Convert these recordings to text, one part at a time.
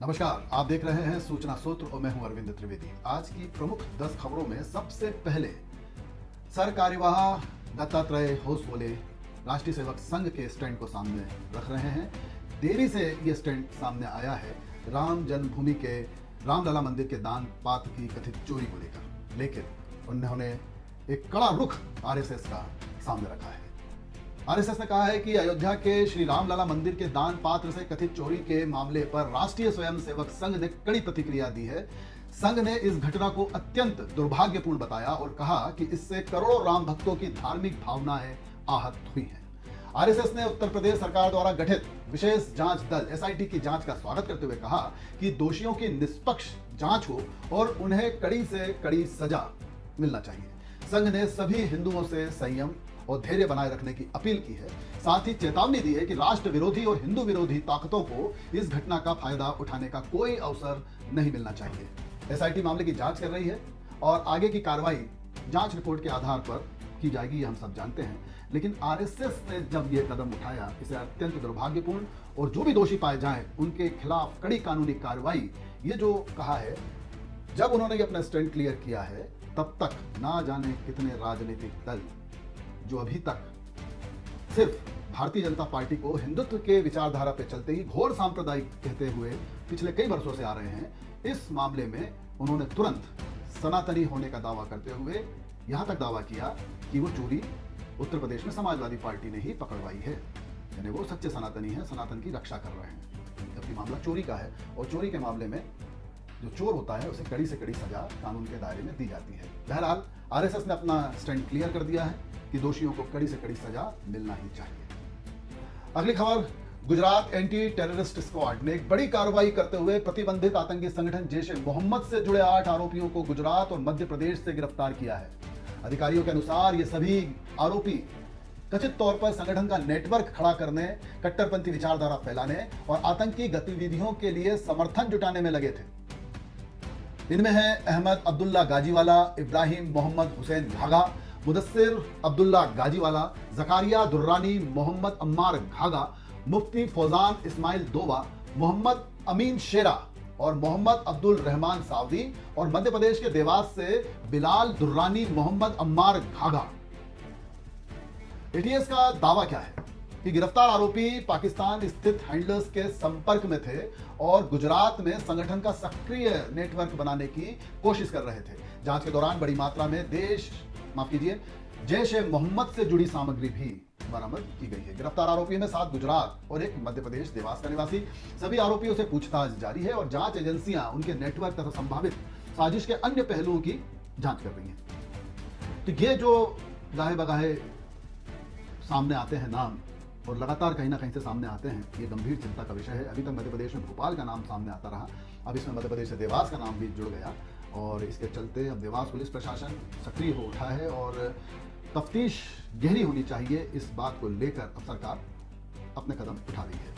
नमस्कार, आप देख रहे हैं सूचना सूत्र और मैं हूं अरविंद त्रिवेदी। आज की प्रमुख 10 खबरों में सबसे पहले सर कार्यवाह दत्तात्रेय होस बोले राष्ट्रीय सेवक संघ के स्टैंड को सामने रख रहे हैं। देरी से ये स्टैंड सामने आया है राम जन्मभूमि के रामलला मंदिर के दान पात्र की कथित चोरी को लेकर, लेकिन उन्होंने एक कड़ा रुख आरएसएस का सामने रखा है। आरएसएस ने कहा है कि अयोध्या के श्री रामलला मंदिर के दान पात्र से कथित चोरी के मामले पर राष्ट्रीय स्वयंसेवक संघ ने कड़ी प्रतिक्रिया दी है। संघ ने इस घटना को अत्यंत दुर्भाग्यपूर्ण बताया और कहा कि इससे करोड़ों राम भक्तों की धार्मिक भावनाएं आहत हुई हैं। आरएसएस ने उत्तर प्रदेश सरकार द्वारा गठित विशेष जांच दल एसआईटी की जांच का स्वागत करते हुए कहा कि दोषियों की निष्पक्ष जांच हो और उन्हें कड़ी से कड़ी सजा मिलना चाहिए। संघ ने सभी हिंदुओं से संयम और धैर्य बनाए रखने की अपील की है। साथ ही चेतावनी दी है कि राष्ट्र विरोधी और हिंदू विरोधी ताकतों को इस घटना का फायदा उठाने का कोई अवसर नहीं मिलना चाहिए। एसआईटी मामले की जांच कर रही है और आगे की कार्रवाई जांच रिपोर्ट के आधार पर की जाएगी, ये हम सब जानते हैं। लेकिन आरएसएस ने जब ये कदम उठाया इसे अत्यंत दुर्भाग्यपूर्ण और जो भी दोषी पाए जाएं उनके खिलाफ कड़ी कानूनी कार्रवाई, ये जो कहा है जब उन्होंने ये अपना स्टैंड क्लियर किया है तब तक ना जाने कितने राजनीतिक दल जो अभी तक सिर्फ भारतीय जनता पार्टी को हिंदुत्व के विचारधारा पे चलते ही घोर सांप्रदायिक कहते हुए पिछले कई वर्षों से आ रहे हैं, इस मामले में उन्होंने तुरंत सनातनी होने का दावा करते हुए यहां तक दावा किया कि वो चोरी उत्तर प्रदेश में समाजवादी पार्टी ने ही पकड़वाई है, यानी वो सच्चे सनातनी हैं, सनातन की रक्षा कर रहे हैं। जबकि मामला चोरी का है और चोरी के मामले में जो चोर होता है उसे कड़ी से कड़ी सजा कानून के दायरे में दी जाती है। बहरहाल आरएसएस ने अपना स्टैंड क्लियर कर दिया है कि दोषियों को कड़ी से कड़ी सजा मिलना ही चाहिए। अगली खबर, गुजरात एंटी टेररिस्ट स्क्वाड ने एक बड़ी कार्रवाई करते हुए प्रतिबंधित आतंकी संगठन जैश ए मोहम्मद से जुड़े 8 आरोपियों को गुजरात और मध्य प्रदेश से गिरफ्तार किया है। अधिकारियों के अनुसार ये सभी आरोपी कथित तौर पर संगठन का नेटवर्क खड़ा करने, कट्टरपंथी विचारधारा फैलाने और आतंकी गतिविधियों के लिए समर्थन जुटाने में लगे थे। इनमें है अहमद अब्दुल्ला गाजीवाला, इब्राहिम मोहम्मद हुसैन घागा, मुदस्सिर अब्दुल्ला गाजीवाला, जकारिया दुर्रानी, मोहम्मद अम्मार घागा, मुफ्ती फौजान इस्माइल दोवा, मोहम्मद अमीन शेरा और मोहम्मद अब्दुल रहमान सावदी, और मध्य प्रदेश के देवास से बिलाल दुर्रानी, मोहम्मद अम्मार घागा। एटीएस का दावा क्या है कि गिरफ्तार आरोपी पाकिस्तान स्थित हैंडलर्स के संपर्क में थे और गुजरात में संगठन का सक्रिय नेटवर्क बनाने की कोशिश कर रहे थे। जांच के दौरान बड़ी मात्रा में जैश ए मोहम्मद से जुड़ी सामग्री भी बरामद की गई है। गिरफ्तार आरोपियों में 7 गुजरात और 1 मध्य प्रदेश देवास का निवासी। सभी आरोपियों से पूछताछ जारी है और जांच एजेंसियां उनके नेटवर्क तथा संभावित साजिश के अन्य पहलुओं की जांच कर रही हैं। तो ये जो गाहे बगाहे सामने आते हैं नाम और लगातार कहीं ना कहीं से सामने आते हैं, ये गंभीर चिंता का विषय है। अभी तक मध्य प्रदेश में भोपाल का नाम सामने आता रहा, अब इसमें मध्य प्रदेश से देवास का नाम भी जुड़ गया और इसके चलते अब देवास पुलिस प्रशासन सक्रिय हो उठा है और तफ्तीश गहरी होनी चाहिए। इस बात को लेकर अब सरकार अपने कदम उठा रही है।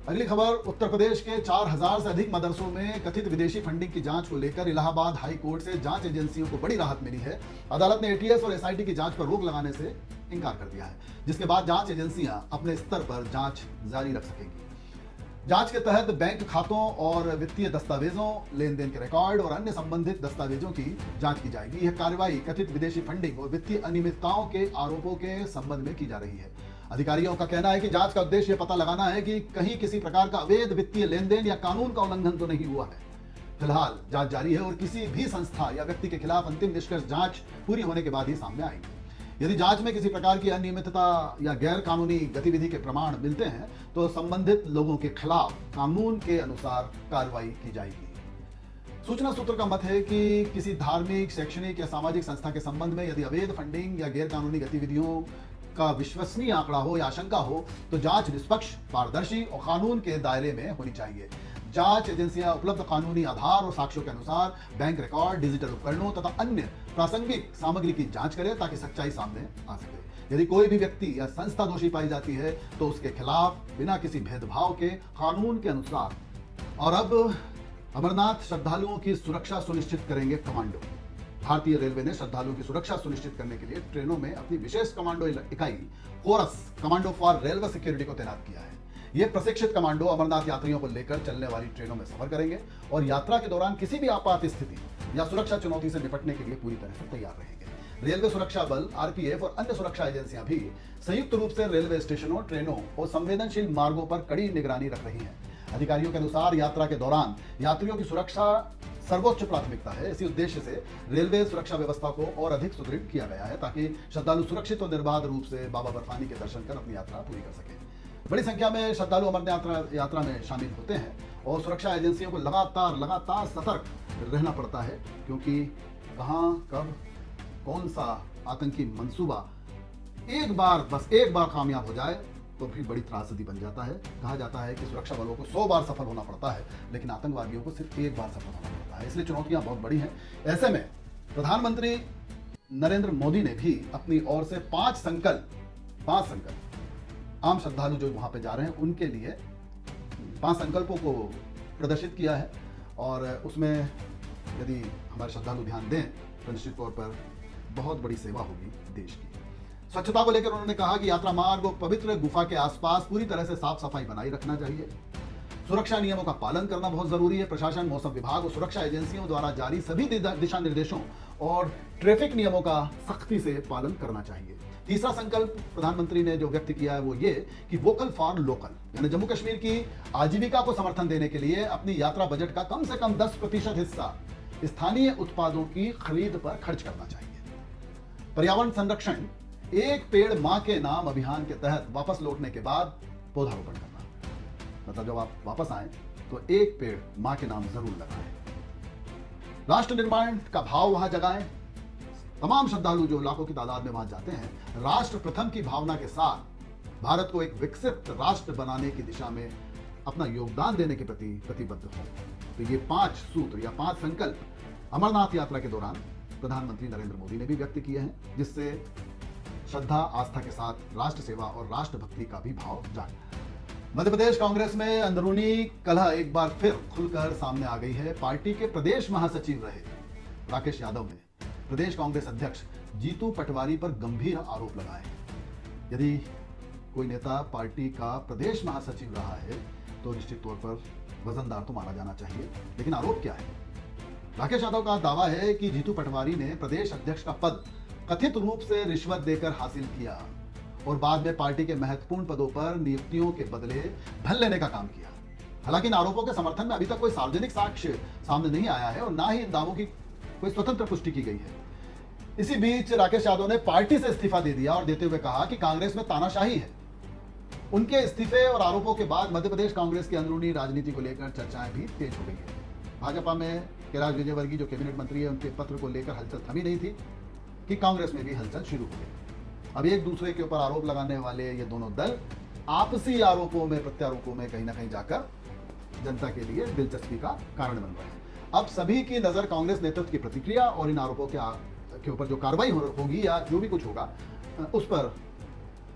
अगली खबर, उत्तर प्रदेश के 4000 से अधिक मदरसों में कथित विदेशी फंडिंग की जांच को लेकर इलाहाबाद हाई कोर्ट से जांच एजेंसियों को बड़ी राहत मिली है। अदालत ने एटीएस और एसआईटी की जांच पर रोक लगाने से इनकार कर दिया है, जिसके बाद जांच एजेंसियां अपने स्तर पर जांच जारी रख सकेंगी। जांच के तहत बैंक खातों और वित्तीय दस्तावेजों, लेन देन के रिकॉर्ड और अन्य संबंधित दस्तावेजों की जांच की जाएगी। यह कार्रवाई कथित विदेशी फंडिंग और वित्तीय अनियमितताओं के आरोपों के संबंध में की जा रही है। अधिकारियों का कहना है कि जांच का उद्देश्य पता लगाना है कि कहीं किसी प्रकार का अवैध वित्तीय लेन देन या कानून का उल्लंघन तो नहीं हुआ है। फिलहाल जांच जारी है और किसी भी संस्था या व्यक्ति के खिलाफ अंतिम निष्कर्ष जांच पूरी होने के बाद ही सामने आएंगे। यदि जांच में किसी प्रकार की अनियमितता या गैर कानूनी गतिविधि के प्रमाण मिलते हैं तो संबंधित लोगों के खिलाफ कानून के अनुसार कार्रवाई की जाएगी। सूचना सूत्र का मत है कि किसी धार्मिक, शैक्षणिक या सामाजिक संस्था के संबंध में यदि अवैध फंडिंग या गैर कानूनी गतिविधियों का विश्वसनीय आंकड़ा हो या आशंका हो तो जांच निष्पक्ष, पारदर्शी और कानून के दायरे में होनी चाहिए। जांच एजेंसियां उपलब्ध कानूनी आधार और साक्ष्यों के अनुसार बैंक रिकॉर्ड, डिजिटल उपकरणों तथा अन्य प्रासंगिक सामग्री की जांच करें ताकि सच्चाई सामने आ सके। यदि कोई भी व्यक्ति या संस्था दोषी पाई जाती है तो उसके खिलाफ बिना किसी भेदभाव के कानून के अनुसार। और अब अमरनाथ श्रद्धालुओं की सुरक्षा सुनिश्चित करेंगे कमांडो। भारतीय रेलवे ने श्रद्धालुओं की सुरक्षा सुनिश्चित करने के लिए ट्रेनों में अपनी विशेष कमांडो इकाई CORAS, commando for railway security को तैनात किया है। ये प्रशिक्षित कमांडो अमरनाथ यात्रियों को लेकर चलने वाली ट्रेनों में सफर करेंगे और यात्रा के दौरान किसी भी आपात स्थिति या सुरक्षा चुनौती से निपटने के लिए पूरी तरह से तैयार रहेंगे। रेलवे सुरक्षा बल, आरपीएफ और अन्य सुरक्षा एजेंसियां भी संयुक्त रूप से रेलवे स्टेशनों, ट्रेनों और संवेदनशील मार्गों पर कड़ी निगरानी रख रही हैं। अधिकारियों के अनुसार यात्रा के दौरान यात्रियों की सुरक्षा सर्वोच्च प्राथमिकता है। इसी उद्देश्य से रेलवे सुरक्षा व्यवस्था को और अधिक सुदृढ़ किया गया है ताकि श्रद्धालु सुरक्षित और निर्बाध रूप से बाबा बर्फानी के दर्शन कर अपनी यात्रा पूरी कर सके। बड़ी संख्या में श्रद्धालु अमरनाथ यात्रा में शामिल होते हैं और सुरक्षा एजेंसियों को लगातार सतर्क रहना पड़ता है, क्योंकि कहां कब कौन सा आतंकी मंसूबा एक बार कामयाब हो जाए तो भी बड़ी त्रासदी बन जाता है। कहा जाता है कि सुरक्षा बलों को 100 बार सफल होना पड़ता है, लेकिन आतंकवादियों को सिर्फ एक बार सफल होना पड़ता है। इसलिए चुनौतियां बहुत बड़ी हैं। ऐसे में प्रधानमंत्री नरेंद्र मोदी ने भी अपनी ओर से 5 संकल्प आम श्रद्धालु जो वहां पे जा रहे हैं उनके लिए 5 संकल्पों को प्रदर्शित किया है। और उसमें यदि हमारे श्रद्धालु ध्यान दें तो निश्चित तौर पर बहुत बड़ी सेवा होगी देश की। स्वच्छता को लेकर उन्होंने कहा कि यात्रा मार्ग और पवित्र गुफा के आसपास पूरी तरह से साफ सफाई बनाई रखना चाहिए। सुरक्षा नियमों का पालन करना बहुत जरूरी है। प्रशासन, मौसम विभाग और सुरक्षा एजेंसियों द्वारा जारी सभी दिशा निर्देशों और ट्रैफिक नियमों का सख्ती से पालन करना चाहिए। तीसरा संकल्प प्रधानमंत्री ने जो व्यक्त किया है वो ये कि वोकल फॉर लोकल, यानी जम्मू कश्मीर की आजीविका को समर्थन देने के लिए अपनी यात्रा बजट का कम से कम 10% हिस्सा स्थानीय उत्पादों की खरीद पर खर्च करना चाहिए। पर्यावरण संरक्षण, एक पेड़ मां के नाम अभियान के तहत वापस लौटने के बाद पौधारोपण करना, मतलब जब आप वापस आए तो एक पेड़ मां के नाम जरूर लगाएं। राष्ट्र निर्माण का भाव वहां जगाएं। तमाम श्रद्धालु जो लाखों की तादाद में वहां जाते हैं, राष्ट्र प्रथम की भावना के साथ भारत को एक विकसित राष्ट्र बनाने की दिशा में अपना योगदान देने के प्रति प्रतिबद्ध हो। तो ये 5 सूत्र या 5 संकल्प अमरनाथ यात्रा के दौरान प्रधानमंत्री नरेंद्र मोदी ने भी व्यक्त किए हैं, जिससे श्रद्धा, आस्था के साथ राष्ट्र सेवा और राष्ट्रभक्ति का भी भाव जागा। मध्य प्रदेश कांग्रेस में अंदरूनी कलह एक बार फिर खुलकर सामने आ गई है। पार्टी के प्रदेश महासचिव रहे राकेश यादव ने प्रदेश कांग्रेस अध्यक्ष जीतू पटवारी पर गंभीर आरोप लगाए। यदि कोई नेता पार्टी का प्रदेश महासचिव रहा है तो निश्चित तौर पर वजनदार तो माना जाना चाहिए, लेकिन आरोप क्या है? राकेश यादव का दावा है कि जीतू पटवारी ने प्रदेश अध्यक्ष का पद कथित रूप से रिश्वत देकर हासिल किया और बाद में पार्टी के महत्वपूर्ण पदों पर नियुक्तियों के बदले धन लेने का काम किया। हालांकि इन आरोपों के समर्थन में अभी तक कोई सार्वजनिक साक्ष्य सामने नहीं आया है और ना ही इन दावों की कोई स्वतंत्र पुष्टि की गई है। इसी बीच राकेश यादव ने पार्टी से इस्तीफा दे दिया और देते हुए कहा कि कांग्रेस में तानाशाही है। उनके इस्तीफे और आरोपों के बाद मध्य प्रदेश कांग्रेस की अंदरूनी राजनीति को लेकर चर्चाएं भी तेज हो गई है। भाजपा में कैलाश विजयवर्गीय जो कैबिनेट मंत्री है, उनके पत्र को लेकर हलचल थमी नहीं थी कि कांग्रेस में भी हलचल शुरू हो गई। अब एक दूसरे के ऊपर आरोप लगाने वाले ये दोनों दल आपसी आरोपों में, प्रत्यारोपों में कहीं ना कहीं जाकर जनता के लिए दिलचस्पी का कारण बन रहे हैं। अब सभी की नजर कांग्रेस नेतृत्व की प्रतिक्रिया और इन आरोपों के ऊपर जो कार्रवाई होगी या जो भी कुछ होगा उस पर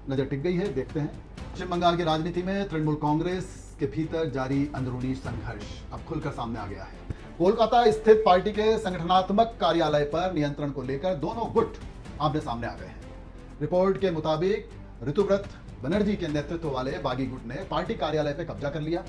नजर टिक गई है। देखते हैं। पश्चिम बंगाल की राजनीति में तृणमूल कांग्रेस के भीतर जारी अंदरूनी संघर्ष अब खुलकर सामने आ गया है। कोलकाता स्थित पार्टी के संगठनात्मक कार्यालय पर नियंत्रण को लेकर दोनों गुट आमने सामने आ गए हैं। रिपोर्ट के मुताबिक ऋतुव्रत बनर्जी के नेतृत्व वाले बागी गुट ने पार्टी कार्यालय पर कब्जा कर लिया,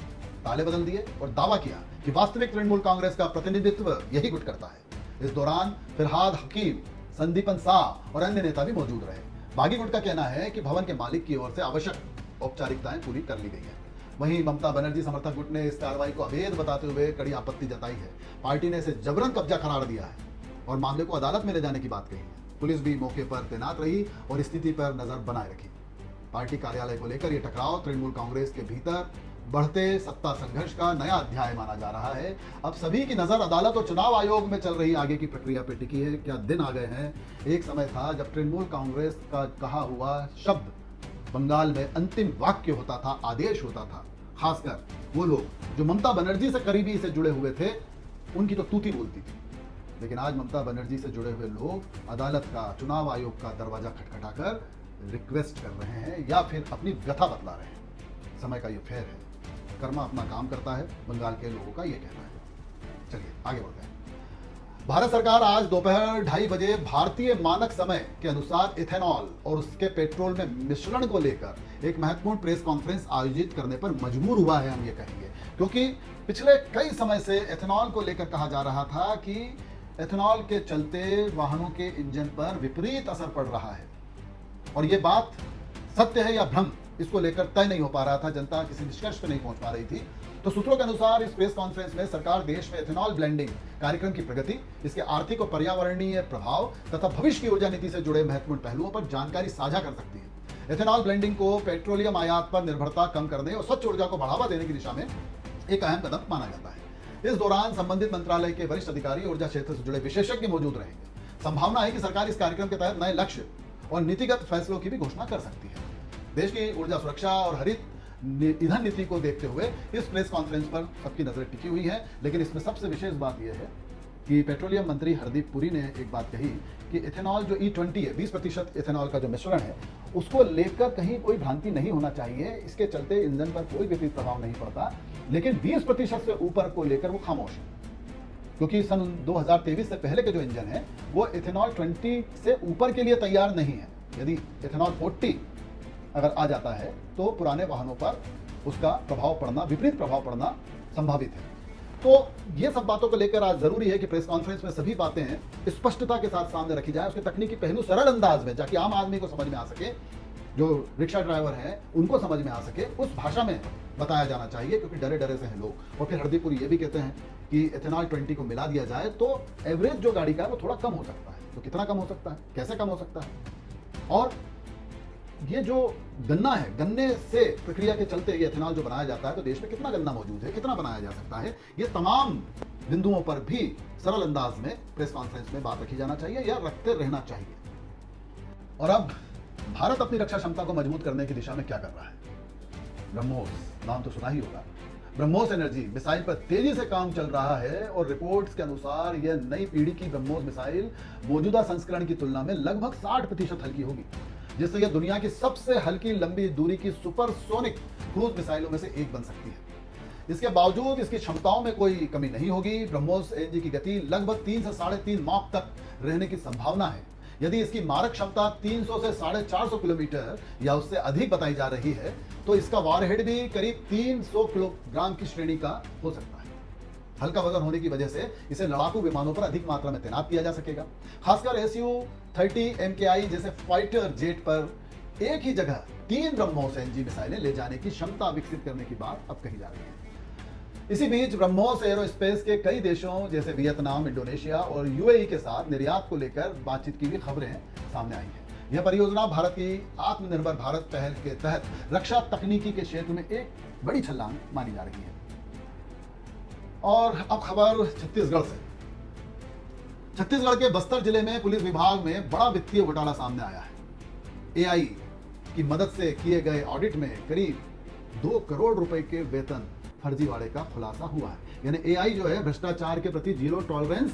ताले बदल दिए और दावा किया कि वास्तविक तृणमूल कांग्रेस का प्रतिनिधित्व यही गुट करता है। इस दौरान फिरहाद हकीम, संदीपन शाह और अन्य नेता भी मौजूद रहे। बागी गुट का कहना है कि भवन के मालिक की ओर से आवश्यक औपचारिकताएं पूरी कर ली गई है। वहीं ममता बनर्जी समर्थक गुट ने इस कार्रवाई को अवैध बताते हुए कड़ी आपत्ति जताई है। पार्टी ने इसे जबरन कब्जा करार दिया है और मामले को अदालत में ले जाने की बात कही है। पुलिस भी मौके पर तैनात रही और स्थिति पर नजर बनाए रखी। पार्टी कार्यालय को लेकर यह टकराव तृणमूल कांग्रेस के भीतर बढ़ते सत्ता संघर्ष का नया अध्याय माना जा रहा है। अब सभी की नजर अदालत और चुनाव आयोग में चल रही आगे की प्रक्रिया पे टिकी है। क्या दिन आ गए हैं। एक समय था जब तृणमूल कांग्रेस का कहा हुआ शब्द बंगाल में अंतिम वाक्य होता था, आदेश होता था। खासकर वो लोग जो ममता बनर्जी से करीबी से जुड़े हुए थे, उनकी तो तूती बोलती थी। लेकिन आज ममता बनर्जी से जुड़े हुए लोग अदालत का, चुनाव आयोग का दरवाजा खटखटाकर रिक्वेस्ट कर रहे हैं या फिर अपनी व्यथा बतला रहे हैं। समय का ये फेर है। कर्मा अपना काम करता है, बंगाल के लोगों का ये कहना है। चलिए आगे बढ़ते हैं। भारत सरकार आज दोपहर 2:30 बजे भारतीय मानक समय के अनुसार इथेनॉल और उसके पेट्रोल में मिश्रण को लेकर एक महत्वपूर्ण प्रेस कॉन्फ्रेंस आयोजित करने पर मजबूर हुआ है, हम ये कहेंगे, क्योंकि पिछले कई समय से इथेनॉल को लेकर कहा जा रहा था कि इथेनॉल के चलते वाहनों के इंजन पर विपरीत असर पड़ रहा है और ये बात सत्य है या भ्रम, इसको लेकर तय नहीं हो पा रहा था, जनता किसी निष्कर्ष पर नहीं पहुंच पा रही थी। तो सूत्रों के अनुसार इस प्रेस कॉन्फ्रेंस में सरकार देश में इथेनॉल ब्लेंडिंग कार्यक्रम की प्रगति, इसके आर्थिक और पर्यावरणीय प्रभाव तथा भविष्य की ऊर्जा नीति से जुड़े महत्वपूर्ण पहलुओं पर जानकारी साझा कर सकती है। इथेनॉल ब्लेंडिंग को पेट्रोलियम आयात पर निर्भरता कम करने और स्वच्छ ऊर्जा को बढ़ावा देने की दिशा में एक अहम कदम माना जाता है। इस दौरान संबंधित मंत्रालय के वरिष्ठ अधिकारी, ऊर्जा क्षेत्र से जुड़े विशेषज्ञ मौजूद रहेंगे। संभावना है कि सरकार इस कार्यक्रम के तहत नए लक्ष्य और नीतिगत फैसलों की भी घोषणा कर सकती है। देश की ऊर्जा सुरक्षा और हरित ईंधन नीति को देखते हुए इस प्रेस कॉन्फ्रेंस पर सबकी नजरें टिकी हुई है, लेकिन इसमें सबसे विशेष बात यह है कि पेट्रोलियम मंत्री हरदीप पुरी ने एक बात कही कि इथेनॉल जो E20 है, 20% इथेनॉल का जो मिश्रण है, उसको लेकर कहीं कोई भ्रांति नहीं होना चाहिए। इसके चलते इंजन पर कोई विपरीत प्रभाव नहीं पड़ता, लेकिन 20% से ऊपर को लेकर वो खामोश है, क्योंकि सन 2023 से पहले के जो इंजन है वो इथेनॉल 20 से ऊपर के लिए तैयार नहीं है। यदि इथेनॉल 40 अगर आ जाता है तो पुराने वाहनों पर उसका प्रभाव पड़ना, विपरीत प्रभाव पड़ना संभावित है। तो ये सब बातों को लेकर आज जरूरी है कि प्रेस कॉन्फ्रेंस में सभी बातें स्पष्टता के साथ सामने रखी जाए, उसके तकनीकी पहलू सरल अंदाज में, ताकि आम आदमी को समझ में आ सके, जो रिक्शा ड्राइवर हैं उनको समझ में आ सके, उस भाषा में बताया जाना चाहिए, क्योंकि डरे डरे से हैं लोग। और फिर हरदीप पुरी ये भी कहते हैं कि इथेनॉल 20 को मिला दिया जाए तो एवरेज जो गाड़ी का है वो थोड़ा कम हो सकता है। तो कितना कम हो सकता है, कैसे कम हो सकता है, और ये जो गन्ना है, गन्ने से प्रक्रिया के चलते ये इथेनॉल जो बनाया जाता है, तो देश में कितना गन्ना मौजूद है, कितना बनाया जा सकता है, ये तमाम बिंदुओं पर भी सरल अंदाज में प्रेस कॉन्फ्रेंस में बात रखी जाना चाहिए या रखते रहना चाहिए। और अब भारत अपनी रक्षा क्षमता को मजबूत करने की दिशा में क्या कर रहा है? ब्रह्मोस, नाम तो सुना ही होगा। ब्रह्मोस एनर्जी मिसाइल पर तेजी से काम चल रहा है और रिपोर्ट्स के अनुसार यह नई पीढ़ी की ब्रह्मोस मिसाइल मौजूदा संस्करण की तुलना में लगभग 60% हल्की होगी, जिससे यह दुनिया की सबसे हल्की लंबी दूरी की सुपरसोनिक क्रूज मिसाइलों में से एक बन सकती है। इसके बावजूद इसकी क्षमताओं में कोई कमी नहीं होगी। ब्रह्मोस एनजी की गति लगभग 3 से 3.5 मॉक तक रहने की संभावना है। यदि इसकी मारक क्षमता 300 से 450 किलोमीटर या उससे अधिक बताई जा रही है, तो इसका वॉरहेड भी करीब 300 किलोग्राम की श्रेणी का हो सकता है। हल्का वजन होने की वजह से इसे लड़ाकू विमानों पर अधिक मात्रा में तैनात किया जा सकेगा। खासकर Su-30 MKI जैसे फाइटर जेट पर एक ही जगह 3 ब्रह्मोस एनजी मिसाइलें ले जाने की क्षमता विकसित करने की बात अब कही जा रही है। इसी बीच ब्रह्मोस एरोस्पेस के कई देशों जैसे वियतनाम, इंडोनेशिया और UAE के साथ निर्यात को लेकर बातचीत की भी खबरें सामने आई हैं। यह परियोजना भारत की आत्मनिर्भर भारत पहल के तहत रक्षा तकनीकी के क्षेत्र में एक बड़ी छलांग मानी जा रही है। और अब खबर छत्तीसगढ़ से। छत्तीसगढ़ के बस्तर जिले में पुलिस विभाग में बड़ा वित्तीय घोटाला सामने आया है। AI की मदद से किए गए ऑडिट में करीब 2 करोड़ रुपए के वेतन फर्जीवाड़े का खुलासा हुआ है। यानी AI जो है भ्रष्टाचार के प्रति जीरो टॉलरेंस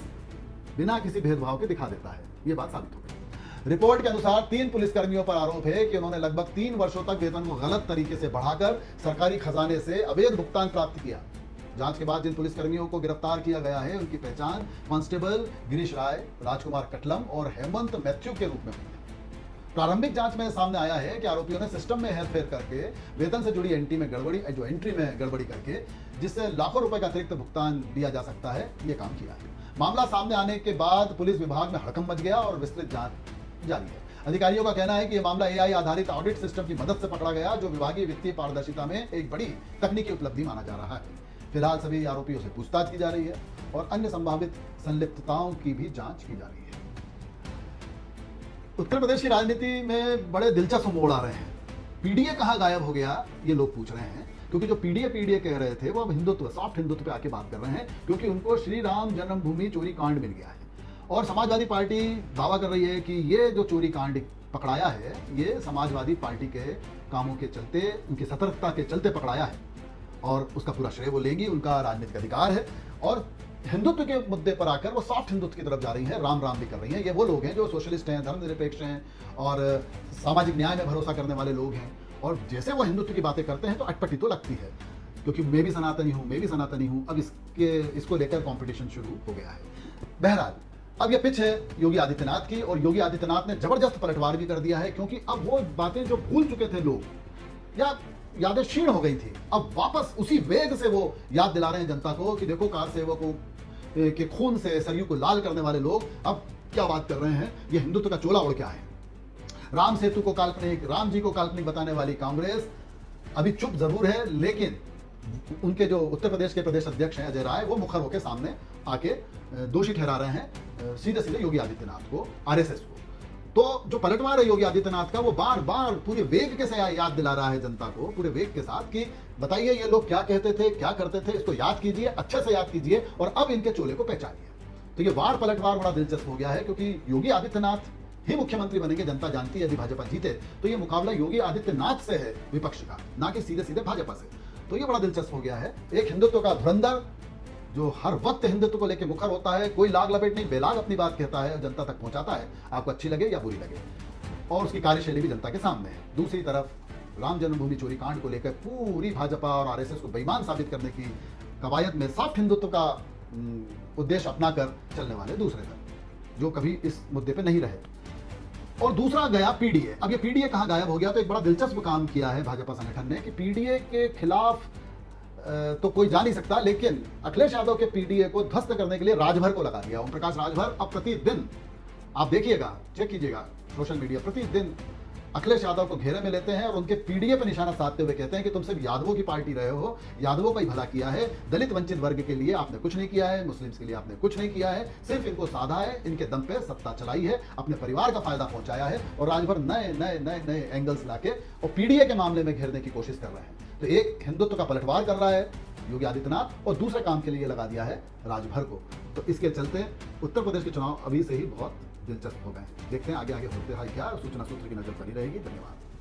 बिना किसी भेदभाव के दिखा देता है। यह बात साबित हो गई। रिपोर्ट के अनुसार 3 पुलिसकर्मियों पर आरोप है कि उन्होंने लगभग 3 वर्षों तक वेतन को गलत तरीके से बढ़ाकर सरकारी खजाने से अवैध भुगतान प्राप्त किया। जांच के बाद जिन पुलिसकर्मियों को गिरफ्तार किया गया है, उनकी पहचान कांस्टेबल गिरीश राय, राजकुमार कटलम और हेमंत मैथ्यू के रूप में हुई है। प्रारंभिक जांच में सामने आया है कि आरोपियों ने सिस्टम में हेरफेर करके वेतन से जुड़ी एंट्री में गड़बड़ी करके, जिससे लाखों रुपए का अतिरिक्त भुगतान दिया जा सकता है, ये काम किया है। मामला सामने आने के बाद पुलिस विभाग में हड़कंप मच गया और विस्तृत जांच जारी है। अधिकारियों का कहना है कि यह मामला AI आधारित ऑडिट सिस्टम की मदद से पकड़ा गया, जो विभागीय वित्तीय पारदर्शिता में एक बड़ी तकनीकी उपलब्धि माना जा रहा है। फिलहाल सभी आरोपियों से पूछताछ की जा रही है और अन्य संभावित संलिप्तताओं की भी जांच की जा रही है। उत्तर प्रदेश की राजनीति में बड़े दिलचस्प मोड़ आ रहे हैं। पीडीए कहाँ गायब हो गया, ये लोग पूछ रहे हैं, क्योंकि जो पीडीए कह रहे थे वो अब हिंदुत्व, सॉफ्ट हिंदुत्व पे आके बात कर रहे हैं, क्योंकि उनको श्री राम जन्मभूमि चोरी कांड मिल गया है। और समाजवादी पार्टी दावा कर रही है कि ये जो चोरी कांड पकड़ाया है, ये समाजवादी पार्टी के कामों के चलते, उनकी सतर्कता के चलते पकड़ाया है और उसका पूरा श्रेय वो लेंगी, उनका राजनीतिक अधिकार है। और हिंदुत्व के मुद्दे पर आकर वो सॉफ्ट हिंदुत्व की तरफ जा रही हैं, राम राम भी कर रही हैं। ये वो लोग हैं जो सोशलिस्ट हैं, धर्मनिरपेक्ष हैं और सामाजिक न्याय में भरोसा करने वाले लोग हैं। और जैसे वो हिंदुत्व की बातें करते हैं तो अटपटी तो लगती है। क्योंकि मैं भी सनातनी हूं, मैं भी सनातनी हूं। अब इसको लेकर कंपटीशन शुरू हो गया है। बहरहाल अब ये पिच है योगी आदित्यनाथ की, और योगी आदित्यनाथ ने जबरदस्त पलटवार भी कर दिया है, क्योंकि अब वो बातें जो भूल चुके थे लोग या यादें क्षीण हो गई थी, अब वापस उसी वेग से वो याद दिला रहे हैं जनता को कि देखो कार सेवकों के खून से सरयू को लाल करने वाले लोग अब क्या बात कर रहे हैं, ये हिंदुत्व का चोला ओढ़ के आए हैं। राम सेतु को काल्पनिक, राम जी को काल्पनिक बताने वाली कांग्रेस अभी चुप जरूर है, लेकिन उनके जो उत्तर प्रदेश के प्रदेश अध्यक्ष हैं अजय राय, वो मुखर होकर सामने आके दोषी ठहरा रहे हैं सीधे सीधे योगी आदित्यनाथ को, आरएसएस को। तो जो पलटवार है योगी आदित्यनाथ का, वो बार बार पूरे वेग के साथ याद दिला रहा है जनता को, पूरे वेग के साथ, कि बताइए ये लोग क्या कहते थे, क्या करते थे, इसको याद कीजिए, अच्छे से याद कीजिए और अब इनके चोले को पहचानिए। तो ये वार पलटवार बड़ा दिलचस्प हो गया है, क्योंकि योगी आदित्यनाथ ही मुख्यमंत्री बनेंगे। जनता जानती है यदि भाजपा जीते तो ये मुकाबला योगी आदित्यनाथ से है विपक्ष का, ना कि सीधे सीधे भाजपा से। तो ये बड़ा दिलचस्प हो गया है। एक हिंदुत्व का धुरंधर जो हर वक्त हिंदुत्व को लेकर मुखर होता है, कोई लाग लपेट नहीं, बेलाग अपनी बात कहता है, जनता तक पहुंचाता है, आपको अच्छी लगे या बुरी लगे, और उसकी कार्यशैली भी जनता के सामने है। दूसरी तरफ राम जन्मभूमि चोरी कांड को लेकर पूरी भाजपा और आरएसएस को बेईमान साबित करने की कवायद में साफ हिंदुत्व का उद्देश्य अपनाकर चलने वाले दूसरे दल, जो कभी इस मुद्दे पे नहीं रहे। और दूसरा गया पीडीए। अब ये पीडीए कहां गायब हो गया? तो एक बड़ा दिलचस्प काम किया है भाजपा संगठन ने कि पीडीए के खिलाफ तो कोई जा नहीं सकता, लेकिन अखिलेश यादव के पीडीए को ध्वस्त करने के लिए राजभर को लगा दिया। ओम प्रकाश राजभर अब प्रतिदिन, आप देखिएगा, चेक कीजिएगा सोशल मीडिया, प्रतिदिन अखिलेश यादव को घेरे में लेते हैं और उनके पीडीए पर निशाना साधते हुए कहते हैं कि तुम सिर्फ यादवों की पार्टी रहे हो, यादवों का ही भला किया है, दलित वंचित वर्ग के लिए आपने कुछ नहीं किया है, मुस्लिम्स के लिए आपने कुछ नहीं किया है, सिर्फ इनको साधा है, इनके दम पे सत्ता चलाई है, अपने परिवार का फायदा पहुंचाया है। और राजभर नए नए नए नए एंगल्स लाके और पीडीए के मामले में घेरने की कोशिश कर रहे हैं। तो एक हिंदुत्व का पलटवार कर रहा है योगी आदित्यनाथ, और दूसरे काम के लिए लगा दिया है राजभर को। तो इसके चलते उत्तर प्रदेश के चुनाव अभी से ही बहुत दिलचस्प हो गए। देखते हैं आगे आगे होते हैं क्या। सूचना सूत्र की नजर बनी रहेगी। धन्यवाद।